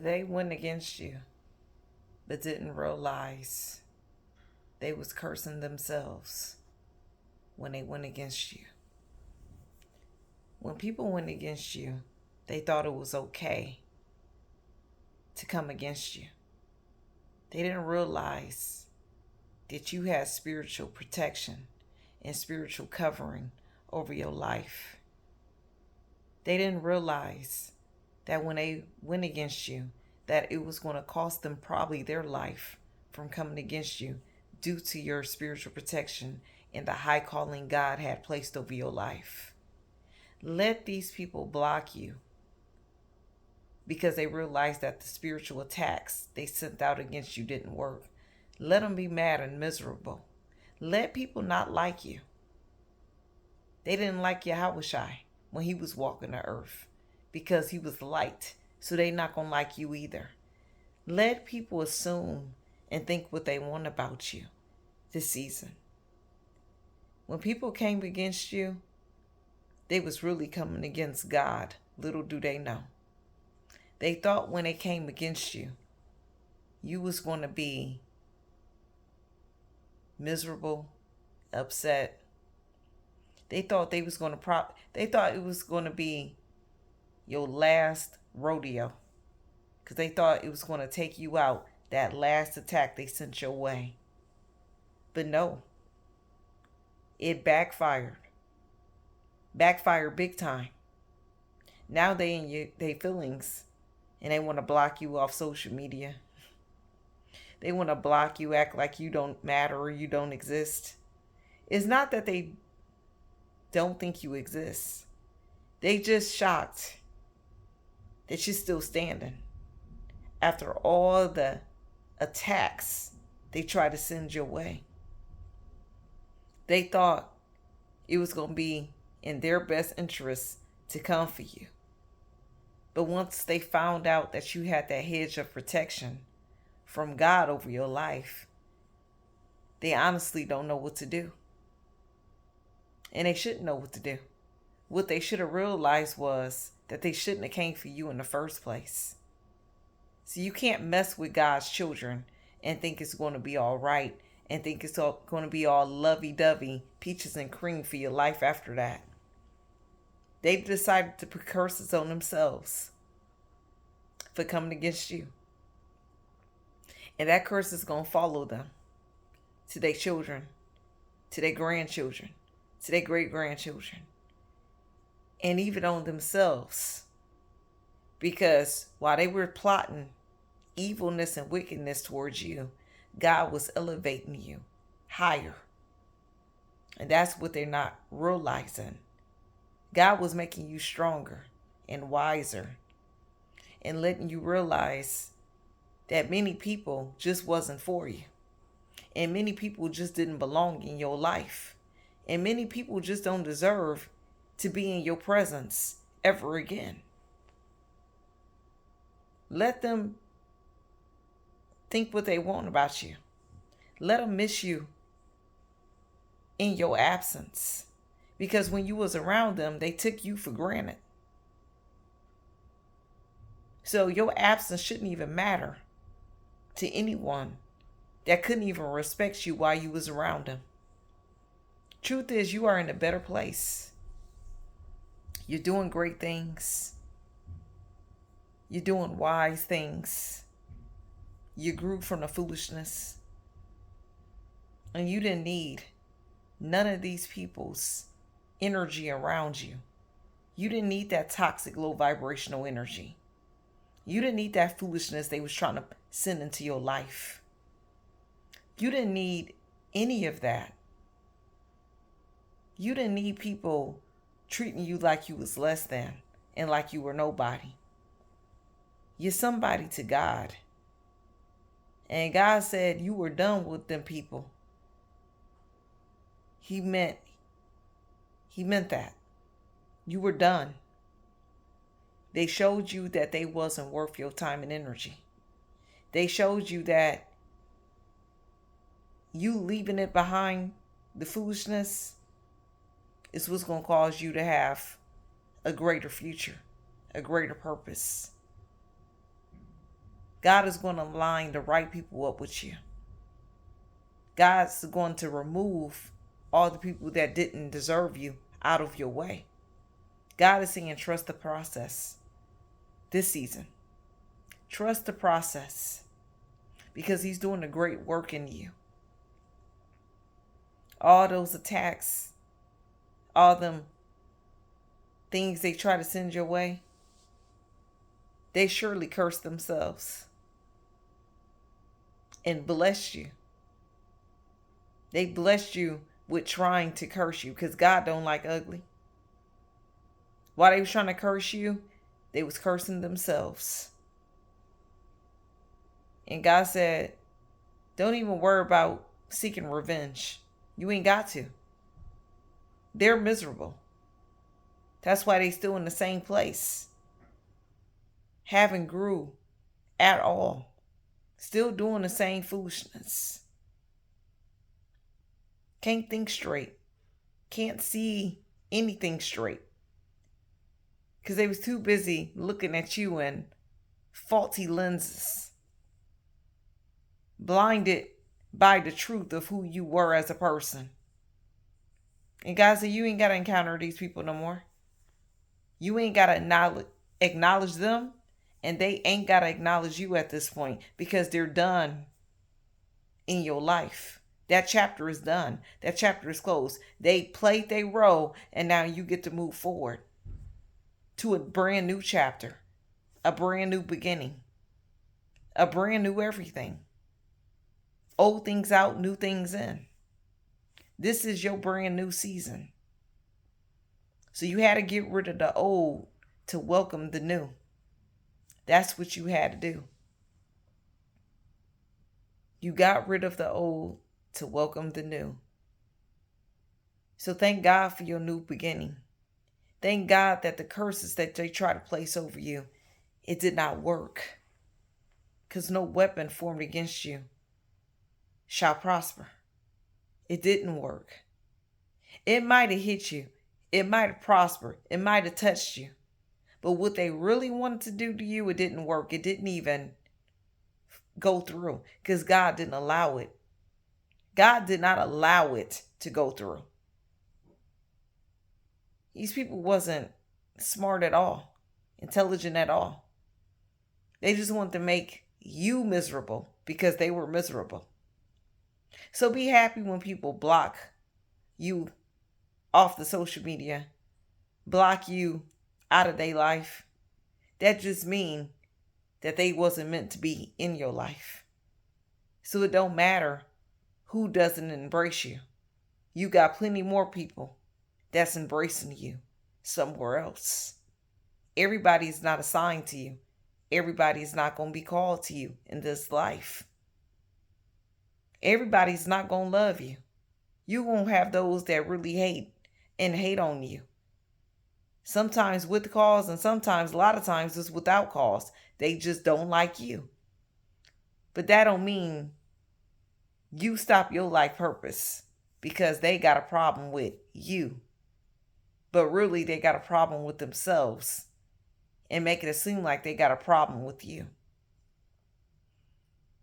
They went against you, but didn't realize they was cursing themselves when they went against you. When people went against you, they thought it was okay to come against you. They didn't realize that you had spiritual protection and spiritual covering over your life. They didn't realize that when they went against you, that it was going to cost them probably their life from coming against you due to your spiritual protection and the high calling God had placed over your life. Let these people block you because they realized that the spiritual attacks they sent out against you didn't work. Let them be mad and miserable. Let people not like you. They didn't like Yahushua when he was walking the earth because he was light, so they not going to like you either. Let people assume and think what they want about you this season. When people came against you, they was really coming against God. Little do they know. They thought when they came against you, you was going to be miserable, upset. They thought they was going to they thought it was going to be your last rodeo, because they thought it was going to take you out, that last attack they sent your way. But no, it backfired big time. Now they in their feelings, and they want to block you off social media. They want to block you, act like you don't matter or you don't exist. It's not that they don't think you exist. They just shocked that you're still standing after all the attacks they tried to send your way. They thought it was going to be in their best interest to come for you. But once they found out that you had that hedge of protection from God over your life, they honestly don't know what to do. And they shouldn't know what to do. What they should have realized was that they shouldn't have came for you in the first place. So you can't mess with God's children and think it's going to be all right and think it's all going to be all lovey-dovey, peaches and cream for your life after that. They decided to put curses on themselves for coming against you. And that curse is going to follow them to their children, to their grandchildren, to their great-grandchildren, and even on themselves. Because while they were plotting evilness and wickedness towards you, God was elevating you higher. And that's what they're not realizing. God was making you stronger and wiser and letting you realize that many people just wasn't for you. And many people just didn't belong in your life. And many people just don't deserve to be in your presence ever again. Let them think what they want about you. Let them miss you in your absence. Because when you was around them, they took you for granted. So your absence shouldn't even matter to anyone that couldn't even respect you while you was around them. Truth is, you are in a better place. You're doing great things. You're doing wise things. You grew from the foolishness. And you didn't need none of these people's energy around you. You didn't need that toxic, low vibrational energy. You didn't need that foolishness they was trying to send into your life. You didn't need any of that. You didn't need people treating you like you was less than and like you were nobody. You're somebody to God. And God said you were done with them people. He meant that. You were done. They showed you that they wasn't worth your time and energy. They showed you that you leaving it behind, the foolishness, is what's going to cause you to have a greater future, a greater purpose. God is going to line the right people up with you. God's going to remove all the people that didn't deserve you out of your way. God is saying, trust the process this season. Trust the process because he's doing a great work in you. All those attacks, all them things they try to send your way, they surely curse themselves and bless you. They blessed you with trying to curse you because God don't like ugly. While they was trying to curse you, they was cursing themselves. And God said, don't even worry about seeking revenge. You ain't got to. They're miserable. That's why they still in the same place. Haven't grew at all. Still doing the same foolishness. Can't think straight. Can't see anything straight. Because they was too busy looking at you in faulty lenses. Blinded by the truth of who you were as a person. And God said, you ain't got to encounter these people no more. You ain't got to acknowledge them. And they ain't got to acknowledge you at this point. Because they're done in your life. That chapter is done. That chapter is closed. They played their role. And now you get to move forward. To a brand new chapter. A brand new beginning. A brand new everything. Old things out, new things in. This is your brand new season. So you had to get rid of the old to welcome the new. That's what you had to do. You got rid of the old to welcome the new. So thank God for your new beginning. Thank God that the curses that they try to place over you, it did not work. Because no weapon formed against you shall prosper. It didn't work. It might have hit you. It might have prospered. It might have touched you. But what they really wanted to do to you, it didn't work. It didn't even go through because God didn't allow it. God did not allow it to go through. These people wasn't smart at all, intelligent at all. They just wanted to make you miserable because they were miserable. So be happy when people block you off the social media, block you out of their life. That just means that they wasn't meant to be in your life. So it don't matter who doesn't embrace you. You got plenty more people that's embracing you somewhere else. Everybody's not assigned to you. Everybody's not going to be called to you in this life. Everybody's not going to love you. You're going to have those that really hate on you. Sometimes with cause and sometimes, a lot of times, it's without cause. They just don't like you. But that don't mean you stop your life purpose because they got a problem with you. But really, they got a problem with themselves and making it seem like they got a problem with you.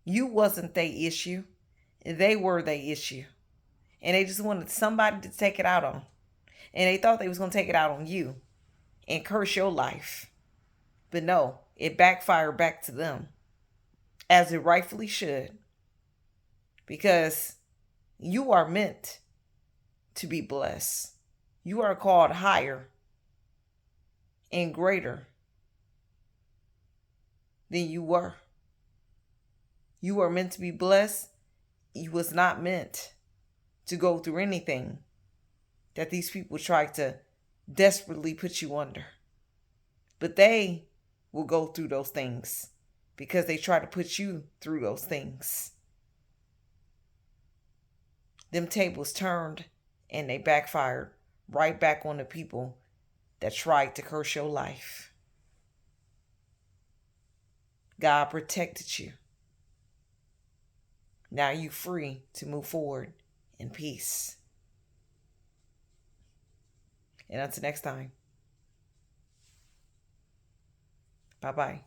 You wasn't their issue. They were their issue. And they just wanted somebody to take it out on. And they thought they was going to take it out on you and curse your life. But no, it backfired back to them. As it rightfully should. Because you are meant to be blessed. You are called higher and greater than you were. You are meant to be blessed. You was not meant to go through anything that these people tried to desperately put you under. But they will go through those things because they try to put you through those things. Them tables turned and they backfired right back on the people that tried to curse your life. God protected you. Now you're free to move forward in peace. And until next time, bye-bye.